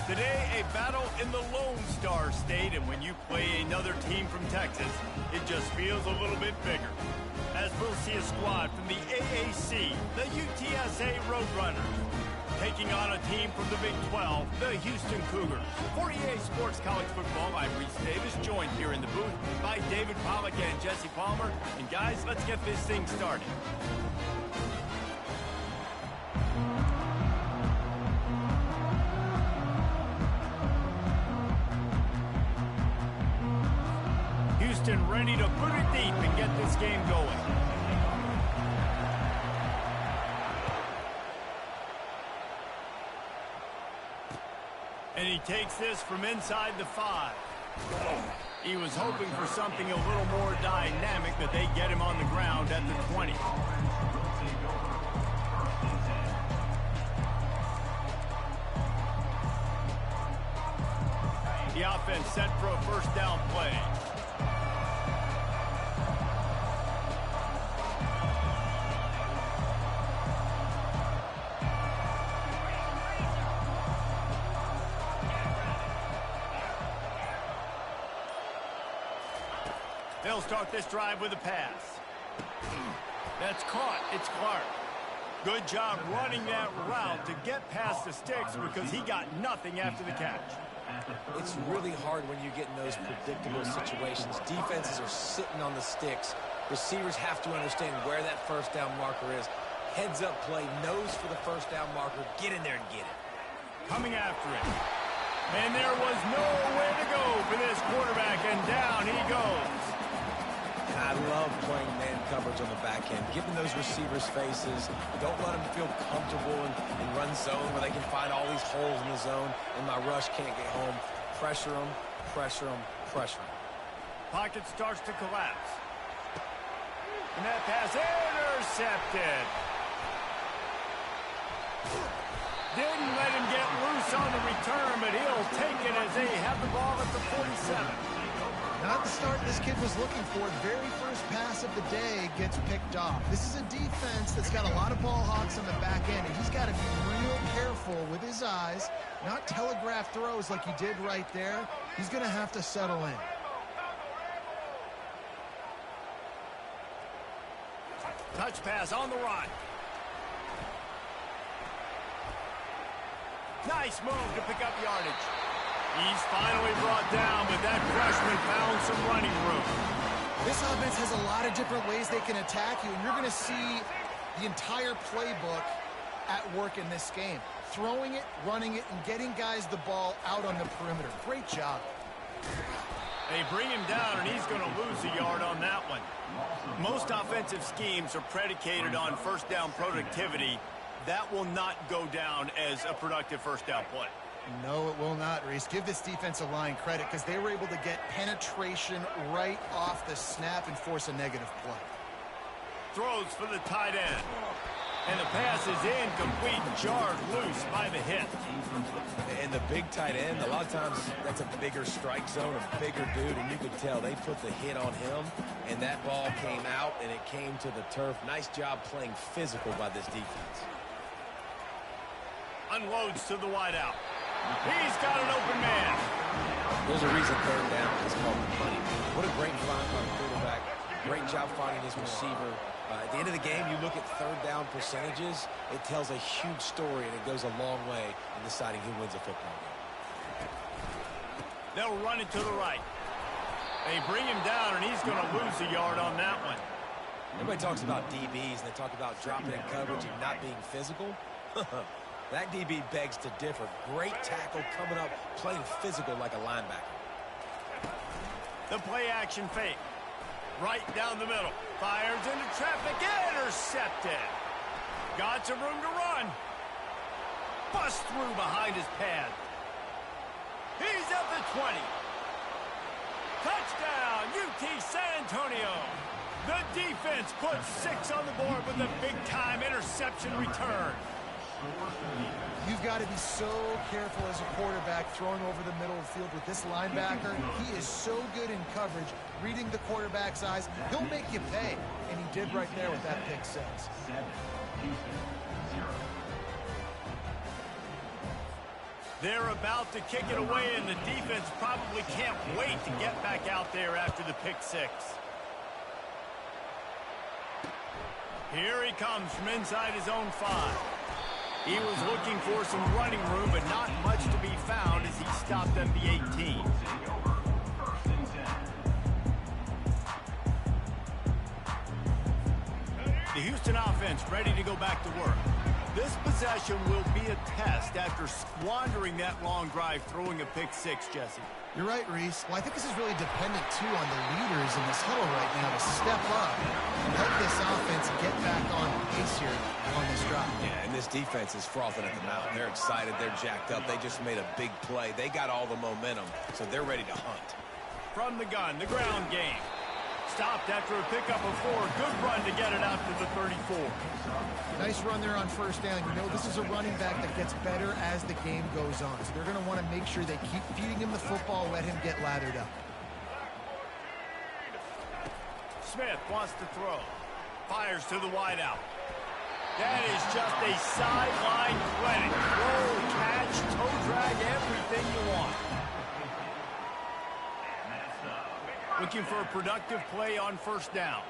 Today, a battle in the Lone Star State, and when you play another team from Texas, it just feels a little bit bigger. As we'll see a squad from the AAC, the UTSA Roadrunners, taking on a team from the Big 12, the Houston Cougars. For EA Sports College Football, I'm Reese Davis, joined here in the booth by David Pollack and Jesse Palmer. And guys, let's get this thing started. Houston ready to put it deep and get this game going. And he takes this from inside the 5. He was hoping for something a little more dynamic, but they get him on the ground at the 20. The offense set for a first down play. They'll start this drive with a pass. That's caught. It's Clark. Good job running that route to get past the sticks because he got nothing after the catch. It's really hard when you get in those predictable situations. Defenses are sitting on the sticks. Receivers have to understand where that first down marker is. Heads up play, nose for the first down marker. Get in there and get it. Coming after it. And there was nowhere to go for this quarterback, and down he goes. I love playing man coverage on the back end, giving those receivers faces. Don't let them feel comfortable in run zone where they can find all these holes in the zone and my rush can't get home. Pressure them, pressure them, pressure them. Pocket starts to collapse. And that pass intercepted. Didn't let him get loose on the return, but he'll take it as they have the ball at the 47. Not the start this kid was looking for. The very first pass of the day gets picked off. This is a defense that's got a lot of ball hawks on the back end, and he's got to be real careful with his eyes, not telegraph throws like he did right there. He's going to have to settle in. Touch pass on the run. Nice move to pick up yardage. He's finally brought down, but that freshman found some running room. This offense has a lot of different ways they can attack you, and you're going to see the entire playbook at work in this game. Throwing it, running it, and getting guys the ball out on the perimeter. Great job. They bring him down, and he's going to lose a yard on that one. Most offensive schemes are predicated on first down productivity. That will not go down as a productive first down play. No, it will not, Reese. Give this defensive line credit because they were able to get penetration right off the snap and force a negative play. Throws for the tight end. And the pass is incomplete, jarred loose by the hit. And the big tight end, a lot of times that's a bigger strike zone, a bigger dude, and you could tell they put the hit on him, and that ball came out, and it came to the turf. Nice job playing physical by this defense. Unloads to the wideout. He's got an open man. There's a reason third down is called the money. What a great find by the quarterback. Great job finding his receiver. At the end of the game, you look at third down percentages. It tells a huge story, and it goes a long way in deciding who wins a football game. They'll run it to the right. They bring him down, and he's going to lose a yard on that one. Everybody talks about DBs, and they talk about dropping in coverage and not being physical. That DB begs to differ. Great tackle coming up, playing physical like a linebacker. The play-action fake. Right down the middle. Fires into traffic. Intercepted. Got some room to run. Bust through behind his pad. He's at the 20. Touchdown, UT San Antonio. The defense puts 6 on the board with a big-time interception return. You've got to be so careful as a quarterback throwing over the middle of the field with this linebacker. He is so good in coverage, reading the quarterback's eyes. He'll make you pay, and he did right there with that pick six. They're about to kick it away, and the defense probably can't wait to get back out there after the pick six. Here he comes from inside his own 5. He was looking for some running room, but not much to be found as he stopped at the 18. The Houston offense ready to go back to work. This possession will be a test after squandering that long drive throwing a pick six, Jesse. You're right, Reese. Well, I think this is really dependent, too, on the leaders in this huddle right now to step up and help this offense get back on pace here on this drive. Yeah, and this defense is frothing at the mouth. They're excited. They're jacked up. They just made a big play. They got all the momentum, so they're ready to hunt. From the gun, the ground game. Stopped after a pickup of 4. Good run to get it out to the 34. Nice run there on first down. You know, this is a running back that gets better as the game goes on. So they're going to want to make sure they keep feeding him the football, let him get lathered up. Smith wants to throw. Fires to the wideout. That is just a sideline clinic. Roll, catch, toe drag, everything you want. Looking for a productive play on first down.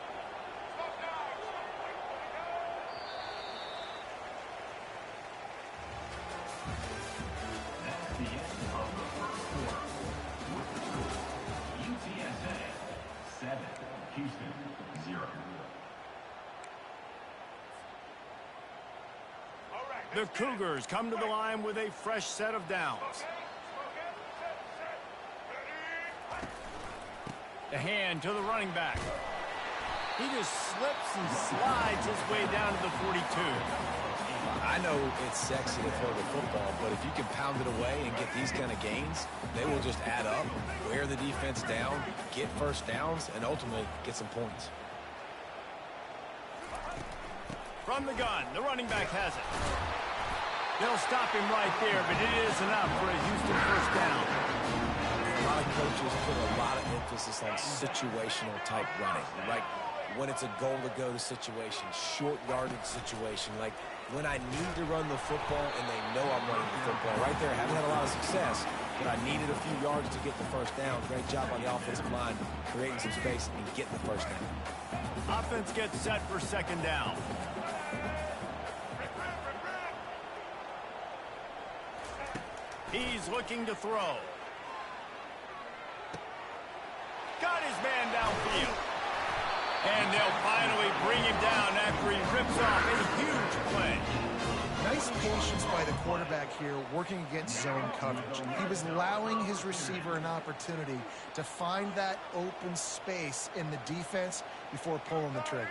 That's the end of the first quarter. With the score, UTSA 7, Houston 0. The Cougars come to the line with a fresh set of downs. The hand to the running back. He just slips and slides his way down to the 42. I know it's sexy to throw the football, but if you can pound it away and get these kind of gains, they will just add up, wear the defense down, get first downs, and ultimately get some points. From the gun, the running back has it. They'll stop him right there, but it is enough for a Houston first down. A lot of coaches put a lot of emphasis on situational type running, right? When it's a goal-to-go situation, short yardage situation, like when I need to run the football and they know I'm running the football. Right there, I haven't had a lot of success, but I needed a few yards to get the first down. Great job on the offensive line, creating some space and getting the first down. Offense gets set for second down. He's looking to throw. Got his man downfield. And they'll finally bring him down after he rips off a huge play. Nice patience by the quarterback here working against zone coverage. He was allowing his receiver an opportunity to find that open space in the defense before pulling the trigger.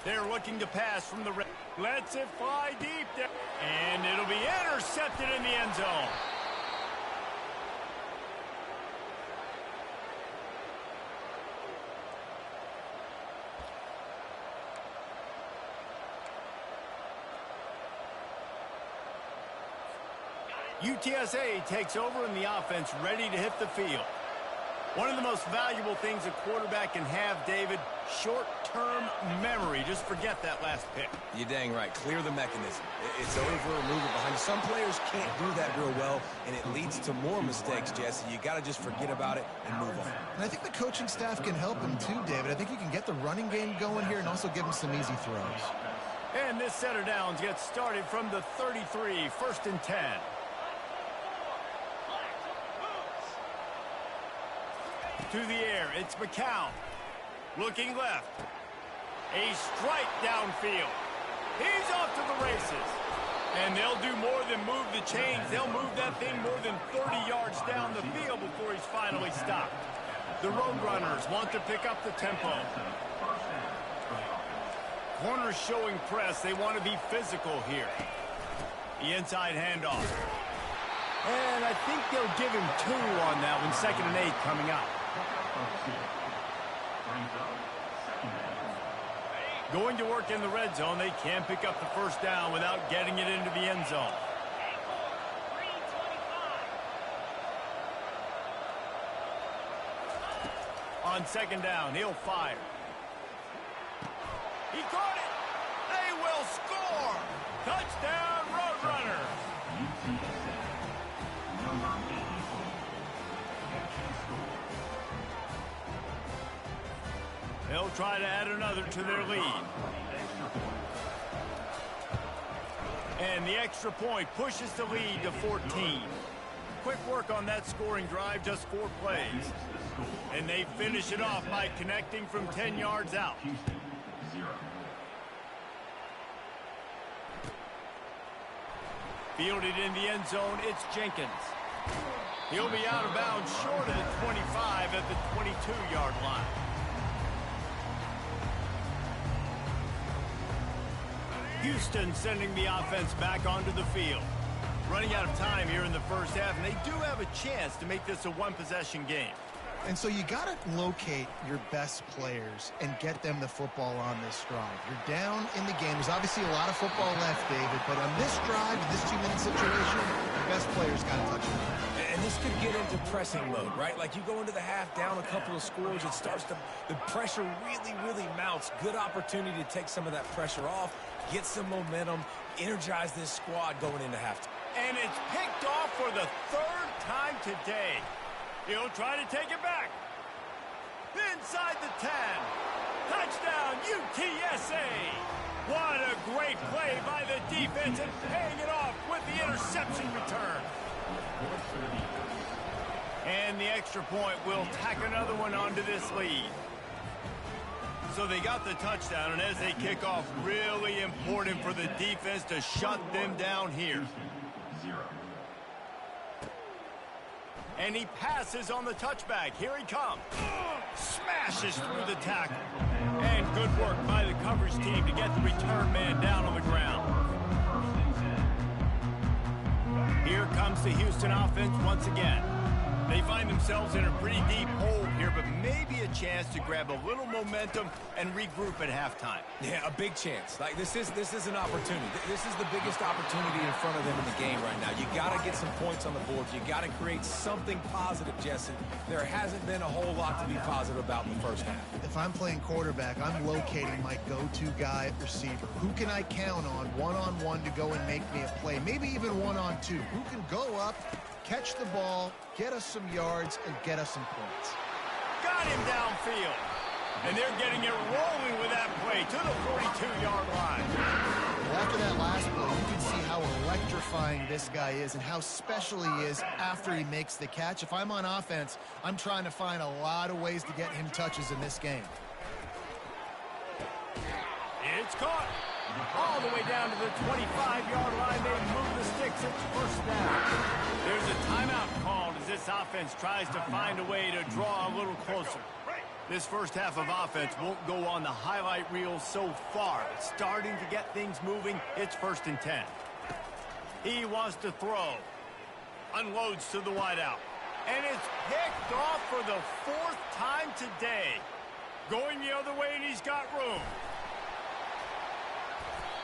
They're looking to pass from the red. Lets it fly deep there. And it'll be intercepted in the end zone. UTSA takes over in the offense, ready to hit the field. One of the most valuable things a quarterback can have, David, short-term memory. Just forget that last pick. You're dang right. Clear the mechanism. It's over, move it behind you. Some players can't do that real well, and it leads to more mistakes, Jesse. You got to just forget about it and move on. And I think the coaching staff can help him too, David. I think you can get the running game going here and also give him some easy throws. And this set of downs gets started from the 33, 1st and 10. To the air, it's McCown. Looking left. A strike downfield. He's off to the races. And they'll do more than move the chains. They'll move that thing more than 30 yards down the field before he's finally stopped. The Roadrunners want to pick up the tempo. Corners showing press. They want to be physical here. The inside handoff. And I think they'll give him 2 on that one. 2nd and 8 coming out. Going to work in the red zone. They can't pick up the first down without getting it into the end zone. On 2nd down, he'll fire. He caught it. They will score. Touchdown, Roadrunners. UTSA. Number 84. Catching score. They'll try to add another to their lead. And the extra point pushes the lead to 14. Quick work on that scoring drive, just 4 plays. And they finish it off by connecting from 10 yards out. Houston, 0. Fielded in the end zone, it's Jenkins. He'll be out of bounds short of the 25 at the 22-yard line. Houston sending the offense back onto the field. Running out of time here in the first half, and they do have a chance to make this a one-possession game. And so you got to locate your best players and get them the football on this drive. You're down in the game. There's obviously a lot of football left, David, but on this drive, in this 2-minute situation, your best players got to touch it. And this could get into pressing mode, right? Like you go into the half down a couple of scores, it starts to, the pressure really mounts. Good opportunity to take some of that pressure off, get some momentum, energize this squad going into halftime. And it's picked off for the 3rd time today. He'll try to take it back. Inside the 10. Touchdown, UTSA. What a great play by the defense and paying it off with the interception return. And the extra point will tack another one onto this lead. So they got the touchdown, and as they kick off, really important for the defense to shut them down here. 0. And he passes on the touchback. Here he comes. Smashes through the tackle. And good work by the coverage team to get the return man down on the ground. Here comes the Houston offense once again. They find themselves in a pretty deep hole here, but maybe a chance to grab a little momentum and regroup at halftime. Yeah, a big chance. Like this is an opportunity. This is the biggest opportunity in front of them in the game right now. You got to get some points on the board. You got to create something positive, Jesse. There hasn't been a whole lot to be positive about in the first half. If I'm playing quarterback, I'm locating my go-to guy at receiver. Who can I count on one-on-one to go and make me a play? Maybe even one-on-two. Who can go up, catch the ball, get us some yards, and get us some points. Got him downfield. And they're getting it rolling with that play to the 42-yard line. Well, after that last play, you can see how electrifying this guy is and how special he is after he makes the catch. If I'm on offense, I'm trying to find a lot of ways to get him touches in this game. It's caught. All the way down to the 25-yard line. They move the sticks. It's first down. There's a timeout called as this offense tries to find a way to draw a little closer. This first half of offense won't go on the highlight reel so far. It's starting to get things moving. It's 1st and 10. He wants to throw. Unloads to the wideout. And it's picked off for the 4th time today. Going the other way, and he's got room.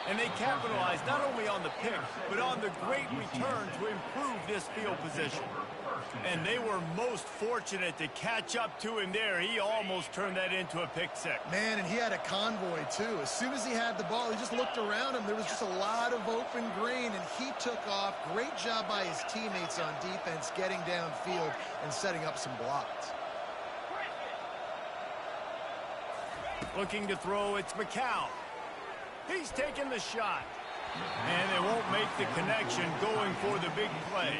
And they capitalize not only on the pick, but on the great return to improve this field position. And they were most fortunate to catch up to him there. He almost turned that into a pick six. Man, and he had a convoy, too. As soon as he had the ball, he just looked around him. There was just a lot of open green, and he took off. Great job by his teammates on defense getting downfield and setting up some blocks. Looking to throw, it's McCown. He's taking the shot. And they won't make the connection going for the big play.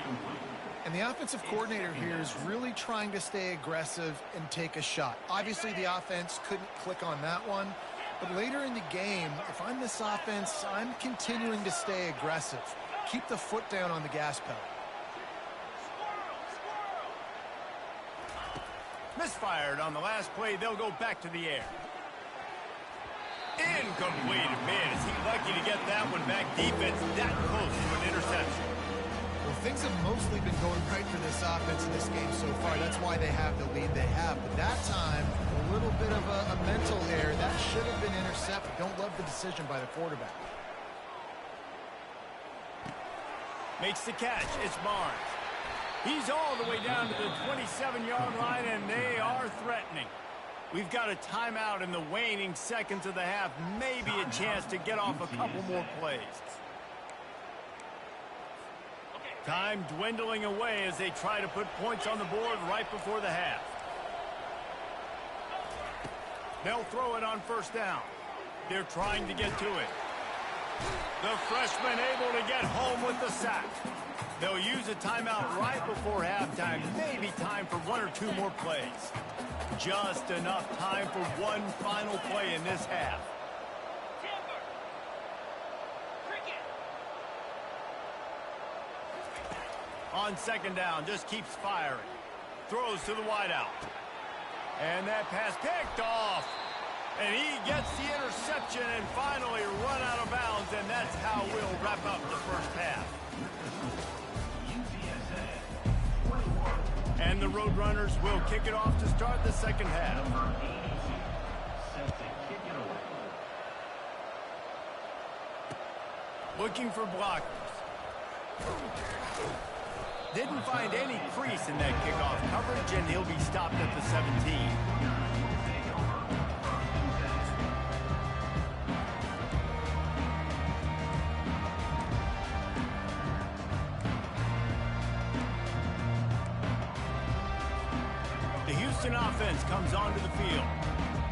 And the offensive coordinator here is really trying to stay aggressive and take a shot. Obviously, the offense couldn't click on that one. But later in the game, if I'm this offense, I'm continuing to stay aggressive. Keep the foot down on the gas pedal. Misfired on the last play. They'll go back to the air. Incomplete. Man, is he lucky to get that one back. Defense that close to an interception. Well, things have mostly been going right for this offense in this game so far. That's why they have the lead they have. But that time, a little bit of a mental error. That should have been intercepted. Don't love the decision by the quarterback. Makes the catch. It's Barnes. He's all the way down to the 27-yard line, and they are threatening. We've got a timeout in the waning seconds of the half. Maybe a chance to get off a couple more plays. Time dwindling away as they try to put points on the board right before the half. They'll throw it on first down. They're trying to get to it. The freshman able to get home with the sack. They'll use a timeout right before halftime. Maybe time for one or two more plays. Just enough time for one final play in this half. On second down, just keeps firing. Throws to the wideout. And that pass picked off. And he gets the interception and finally run out of bounds, and that's how we'll wrap up the first half. And the Roadrunners will kick it off to start the second half. Looking for blockers. Didn't find any crease in that kickoff coverage, and he'll be stopped at the 17. The Houston offense comes onto the field.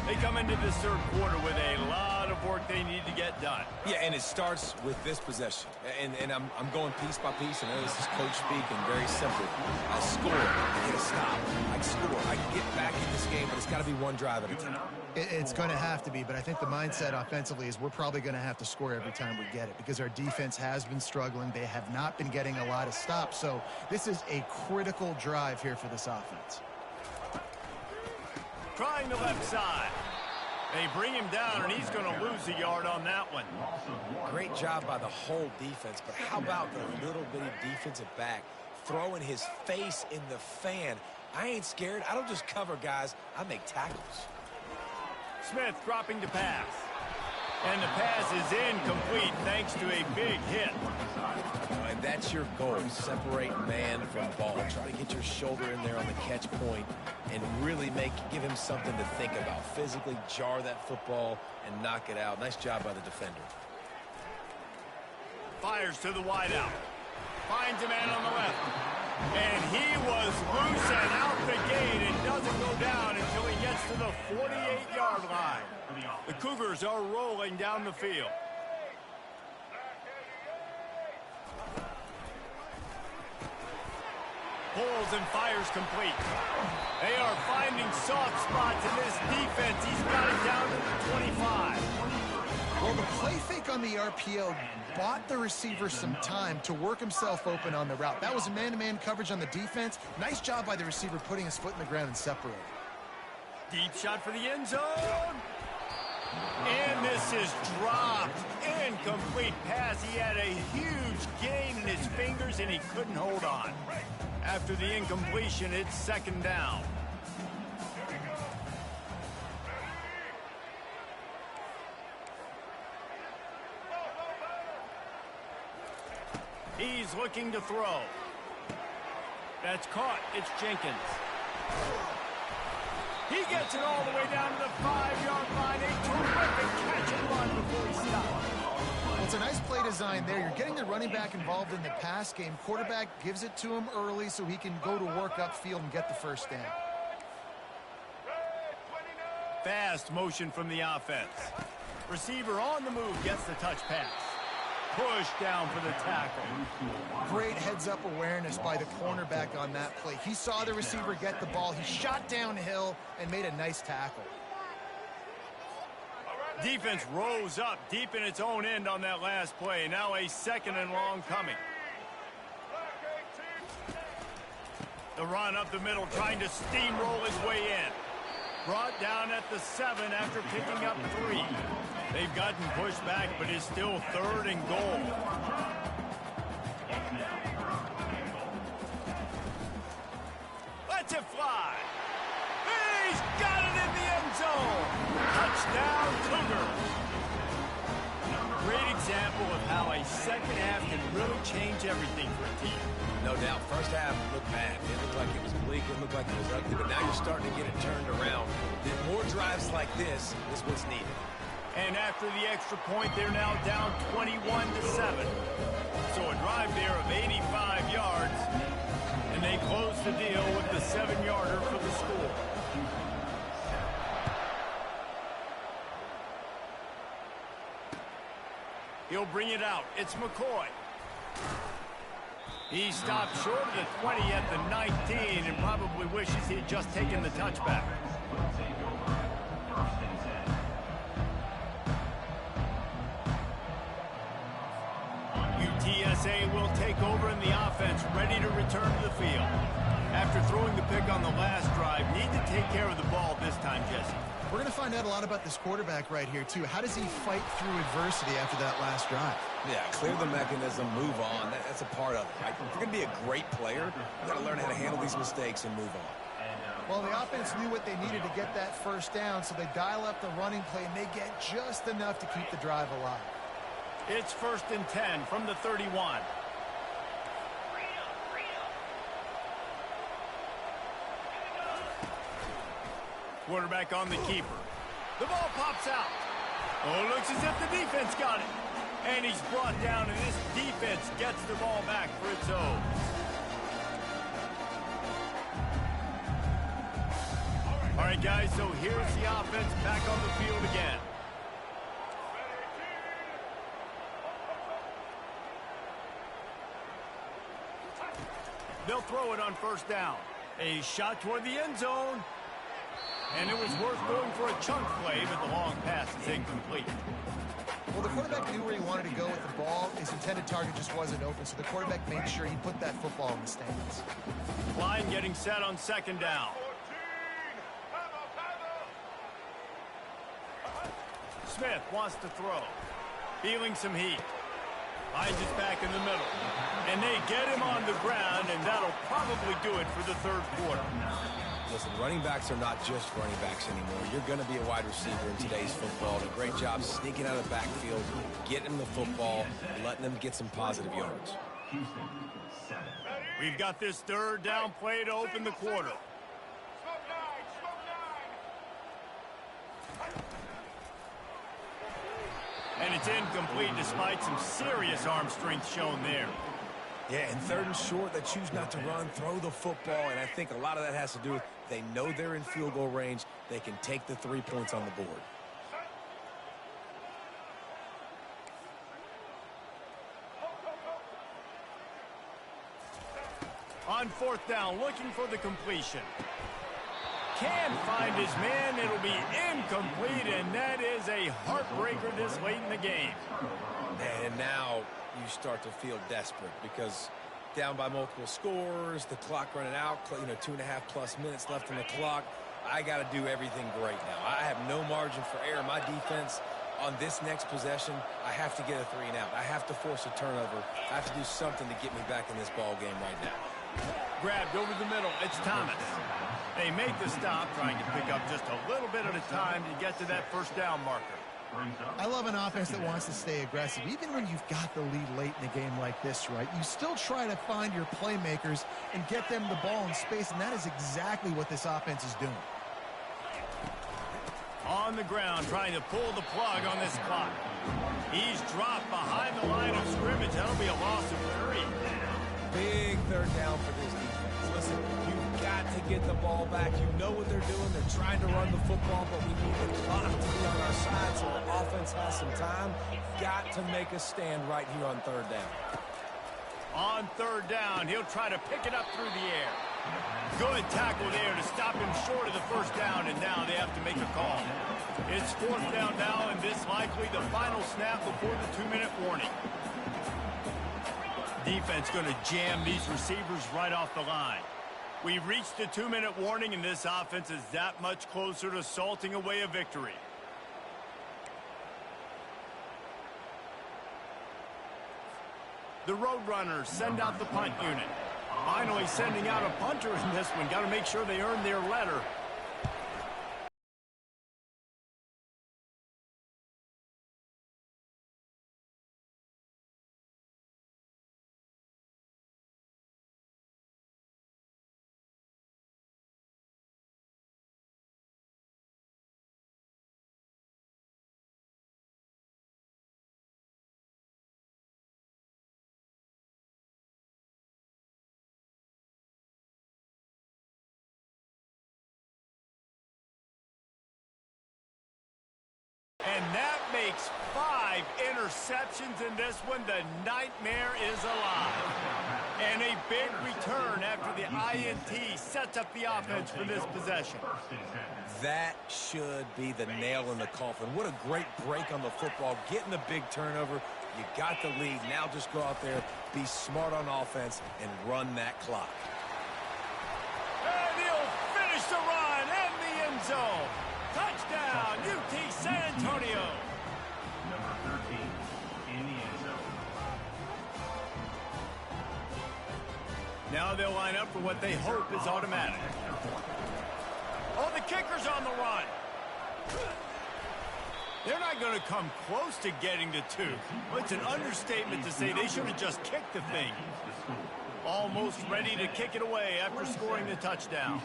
They come into this third quarter with a lot of work they need to get done. Yeah, and it starts with this possession. And I'm going piece by piece, and this is coach speaking, very simple. I score, I get a stop. I score, I can get back in this game, but it's got to be one drive at a time. It's going to have to be, but I think the mindset offensively is we're probably going to have to score every time we get it because our defense has been struggling. They have not been getting a lot of stops, so this is a critical drive here for this offense. Trying the left side. They bring him down, and he's going to lose a yard on that one. Great job by the whole defense, but how about the little bitty defensive back throwing his face in the fan? I ain't scared. I don't just cover guys. I make tackles. Smith dropping to pass. And the pass is incomplete thanks to a big hit. And that's your goal. Separate man from ball. Try to get your shoulder in there on the catch point and really give him something to think about. Physically jar that football and knock it out. Nice job by the defender. Fires to the wideout. Finds a man on the left. And he was loose and out the gate and doesn't go down until he gets to the 48-yard line. The Cougars are rolling down the field. Pulls and fires complete. They are finding soft spots in this defense. He's got it down to the 25. Well, the play fake on the RPO bought the receiver some time to work himself open on the route. That was a man-to-man coverage on the defense. Nice job by the receiver putting his foot in the ground and separating. Deep shot for the end zone. And this is dropped. Incomplete pass. He had a huge gain in his fingers, and he couldn't hold on. After the incompletion, it's second down. He's looking to throw. That's caught. It's Jenkins. He gets it all the way down to the 5-yard line. A terrific catch and run before he stops. Well, it's a nice play design there. You're getting the running back involved in the pass game. Quarterback gives it to him early so he can go to work upfield and get the first down. Fast motion from the offense. Receiver on the move gets the touch pass. Push down for the tackle. Great heads-up awareness by the cornerback on that play. He saw the receiver get the ball. He shot downhill and made a nice tackle. Defense rose up deep in its own end on that last play. Now a second and long coming. The run up the middle, trying to steamroll his way in. Brought down at the 7 after picking up 3. They've gotten pushed back, but it's still third and goal. Lets it fly. He's got it in the end zone. Touchdown, Cougars. Great example of how a second half can really change everything for a team. No doubt. First half looked bad. It looked like it was bleak. It looked like it was ugly. But now you're starting to get it turned around. More drives like this is what's needed. And after the extra point, they're now down 21-7. So a drive there of 85 yards. to deal with the 7-yarder for the score. He'll bring it out. It's McCoy. He stopped short of the 20 at the 19 and probably wishes he had just taken the touchback. UTSA will take over in the offense, ready to return to the field. After throwing the pick on the last drive, need to take care of the ball this time, Jesse. We're going to find out a lot about this quarterback right here, too. How does he fight through adversity after that last drive? Yeah, clear the mechanism, move on. That's a part of it, right? If you're going to be a great player, you've got to learn how to handle these mistakes and move on. Well, the offense knew what they needed to get that first down, so they dial up the running play, and they get just enough to keep the drive alive. It's 1st and 10 from the 31. Quarterback on the keeper. The ball pops out. Oh, looks as if the defense got it. And he's brought down, and this defense gets the ball back for its own. All right, guys, so here's the offense back on the field again. They'll throw it on 1st down. A shot toward the end zone. And it was worth going for a chunk play, but the long pass is incomplete. Well, the quarterback knew where he wanted to go with the ball. His intended target just wasn't open, so the quarterback made sure he put that football in the stands. Line getting set on 2nd down. Smith wants to throw. Feeling some heat. Hines is back in the middle. And they get him on the ground, and that'll probably do it for the 3rd quarter. Listen, running backs are not just running backs anymore. You're going to be a wide receiver in today's football. And a great job sneaking out of the backfield, getting them the football, letting them get some positive yards. We've got this 3rd down play to open the quarter. And it's incomplete despite some serious arm strength shown there. Yeah, and 3rd and short, they choose not to run, throw the football, and I think a lot of that has to do with they know they're in field goal range. They can take the 3 points on the board. On 4th down, looking for the completion. Can't find his man. It'll be incomplete, and that is a heartbreaker this late in the game. And now you start to feel desperate because down by multiple scores, the clock running out, 2.5+ minutes left on the clock. I got to do everything great now. I have no margin for error. My defense on this next possession, I have to get a 3 and out. I have to force a turnover. I have to do something to get me back in this ball game right now. Grabbed over the middle. It's Thomas. They make the stop, trying to pick up just a little bit at a time to get to that 1st down marker. I love an offense that wants to stay aggressive. Even when you've got the lead late in the game like this, right, you still try to find your playmakers and get them the ball in space, and that is exactly what this offense is doing. On the ground, trying to pull the plug on this clock. He's dropped behind the line of scrimmage. That'll be a loss of 3. Big 3rd down for this defense. Listen, you've got to get the ball back. You know what they're doing. They're trying to run the football, but we need the clock to be on our side so the offense has some time. Got to make a stand right here on 3rd down. On 3rd down, he'll try to pick it up through the air. Good tackle there to stop him short of the 1st down, and now they have to make a call. It's 4th down now, and this likely the final snap before the 2-minute warning. Defense going to jam these receivers right off the line. We've reached the 2-minute warning, and this offense is that much closer to salting away a victory. The Roadrunners send out the punt unit. Finally sending out a punter in this one. Got to make sure they earn their letter. And that makes 5 interceptions in this one. The nightmare is alive. And a big return after the INT sets up the offense for this possession. That should be the nail in the coffin. What a great break on the football. Getting the big turnover. You got the lead. Now just go out there, be smart on offense, and run that clock. And he'll finish the run in the end zone. Touchdown, UT San Antonio. Number 13 in the end zone. Now they'll line up for what they hope is automatic. Oh, the kicker's on the run. They're not going to come close to getting to 2. Well, it's an understatement to say they should have just kicked the thing. Almost ready to kick it away after scoring the touchdown.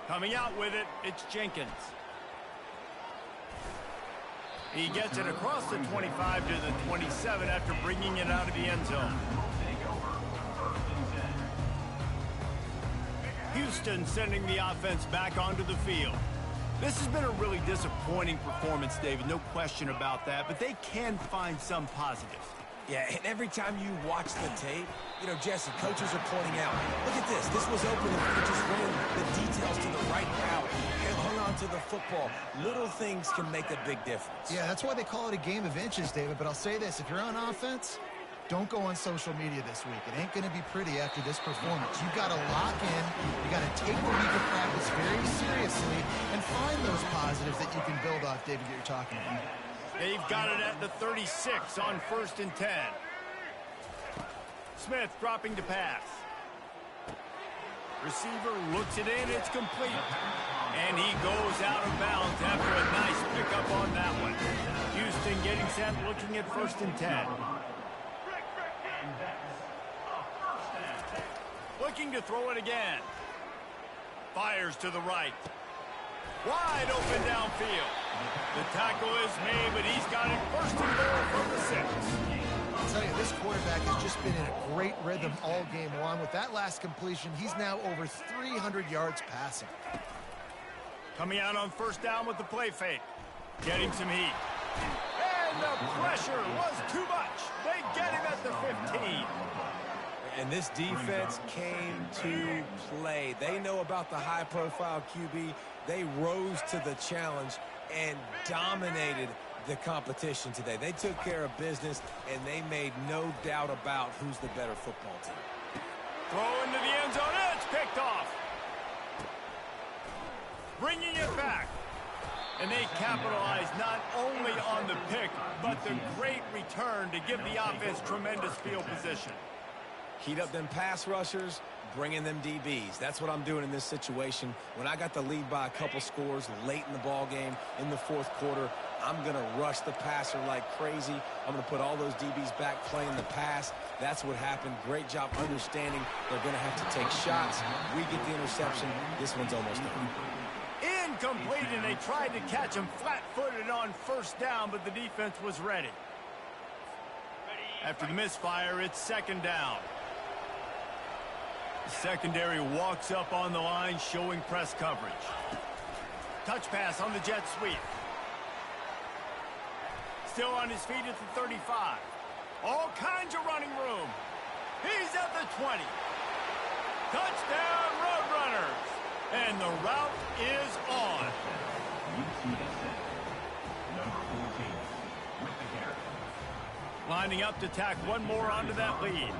Coming out with it, it's Jenkins. He gets it across the 25 to the 27 after bringing it out of the end zone. Houston sending the offense back onto the field. This has been a really disappointing performance, David, no question about that, but they can find some positives. Yeah, and every time you watch the tape, you know, Jesse, coaches are pointing out, look at this. This was open if we just ran the details to the right route and hung on to the football. Little things can make a big difference. Yeah, that's why they call it a game of inches, David. But I'll say this, if you're on offense, don't go on social media this week. It ain't going to be pretty after this performance. You've got to lock in. You got to take the week of practice very seriously and find those positives that you can build off, David, that you're talking about. They've got it at the 36 on 1st and 10. Smith dropping to pass. Receiver looks it in. It's complete. And he goes out of bounds after a nice pickup on that one. Houston getting set, looking at 1st and 10. Looking to throw it again. Fires to the right. Wide open downfield. The tackle is made, but he's got it 1st and goal from the 6. I'll tell you, this quarterback has just been in a great rhythm all game long. With that last completion, he's now over 300 yards passing. Coming out on 1st down with the play fake. Getting some heat. And the pressure was too much. They get him at the 15. And this defense came to play. They know about the high-profile QB. They rose to the challenge and dominated the competition today. They took care of business, and they made no doubt about who's the better football team. Throw into the end zone. It's picked off. Bringing it back. And they capitalize not only on the pick, but the great return to give the offense tremendous field position. Heat up them pass rushers, bring in them DBs. That's what I'm doing in this situation. When I got the lead by a couple scores late in the ball game, in the 4th quarter, I'm going to rush the passer like crazy. I'm going to put all those DBs back playing the pass. That's what happened. Great job understanding they're going to have to take shots. We get the interception. This one's almost over. Incomplete, and they tried to catch him flat-footed on 1st down, but the defense was ready. After the misfire, it's 2nd down. The secondary walks up on the line, showing press coverage. Touch pass on the jet sweep. Still on his feet at the 35. All kinds of running room. He's at the 20. Touchdown, Roadrunners. And the route is on. UTSA, number 14, with the carry. Lining up to tack one more onto that lead.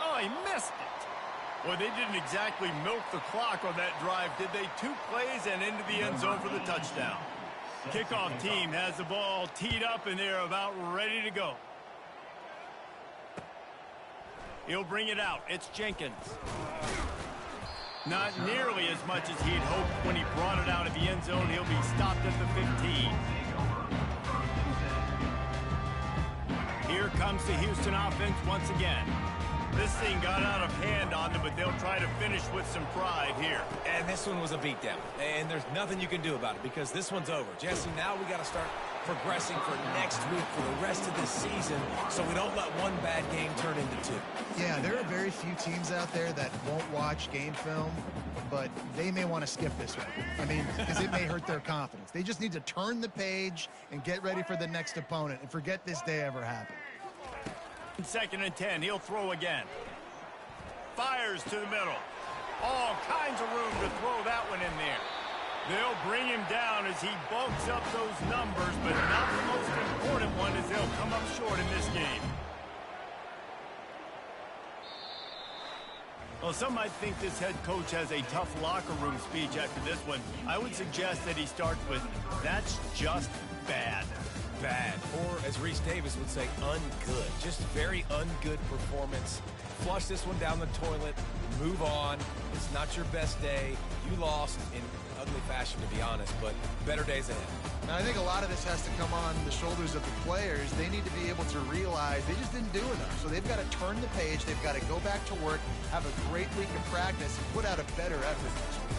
Oh, he missed it. Boy, they didn't exactly milk the clock on that drive, did they? 2 plays and into the end zone for the touchdown. Kickoff team has the ball teed up, and they're about ready to go. He'll bring it out. It's Jenkins. Not nearly as much as he'd hoped when he brought it out of the end zone. He'll be stopped at the 15. Here comes the Houston offense once again. This thing got out of hand on them, but they'll try to finish with some pride here. And this one was a beatdown. And there's nothing you can do about it because this one's over. Jesse, now we got to start progressing for next week for the rest of this season so we don't let one bad game turn into two. Yeah, there are very few teams out there that won't watch game film, but they may want to skip this one. I mean, because it may hurt their confidence. They just need to turn the page and get ready for the next opponent and forget this day ever happened. 2nd and 10, he'll throw again. Fires to the middle. All kinds of room to throw that one in there. They'll bring him down as he bulks up those numbers, but not the most important one as they'll come up short in this game. Well, some might think this head coach has a tough locker room speech after this one. I would suggest that he starts with, "That's just bad." Bad, or as Reese Davis would say, ungood. Just very ungood performance. Flush this one down the toilet, move on. It's not your best day. You lost in ugly fashion, to be honest, but better days ahead. Now, I think a lot of this has to come on the shoulders of the players. They need to be able to realize they just didn't do enough. So they've got to turn the page. They've got to go back to work, have a great week of practice, and put out a better effort next week.